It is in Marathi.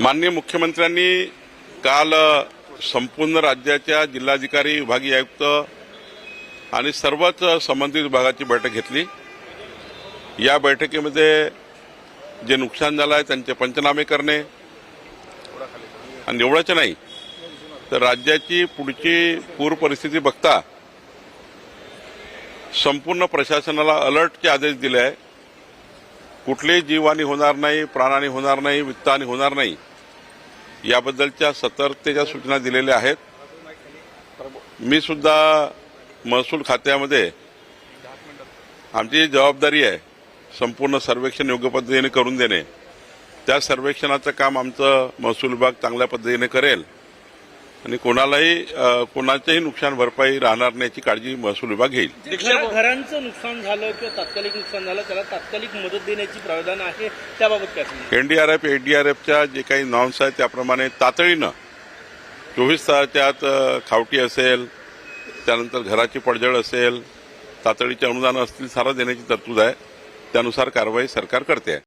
माननीय मुख्यमंत्र्यांनी काल संपूर्ण राज्याच्या जिल्हाधिकारी विभागीय आयुक्त आणि सर्वच संबंधित विभागाची बैठक घेतली। या बैठकीमध्ये जे नुकसान झालं आहे त्यांचे पंचनामे करणे आणि एवढंच नाही तर राज्याची पुढची पूर परिस्थिती बघता संपूर्ण प्रशासनाला अलर्टचे आदेश दिले आहे। कुठलीही जीवहानी होणार नाही, प्राणहानी होणार नाही, वित्तहानी होणार नाही याबद्दलच्या सतर्कतेच्या सूचना दिलेल्या आहेत। मी सुद्धा महसूल खात्यामध्ये आमची जबाबदारी आहे संपूर्ण सर्वेक्षण योग्य पद्धतीने करून देणे। त्या सर्वेक्षणाचं काम आमचं महसूल विभाग चांगल्या पद्धतीने करेल आणि कोणाचेही नुकसान भरपाई राहणार नाही याची काळजी महसूल विभाग घेईल। घरांचं नुकसान झालं किंवा तात्कालिक नुकसान झालं त्याला तात्कालिक मदत देण्याची प्रावधान आहे, त्याबाबत काय सांगू? एनडीआरएफ एडीआरएफच्या जे काही नॉर्म्स आहेत त्याप्रमाणे तातडीनं 24 तासाच्या आत खावटी असेल, त्यानंतर घराची पडझड असेल, तातडीचे अनुदान असतील सारा देण्याची तरतूद आहे। त्यानुसार कारवाई सरकार करते आहे।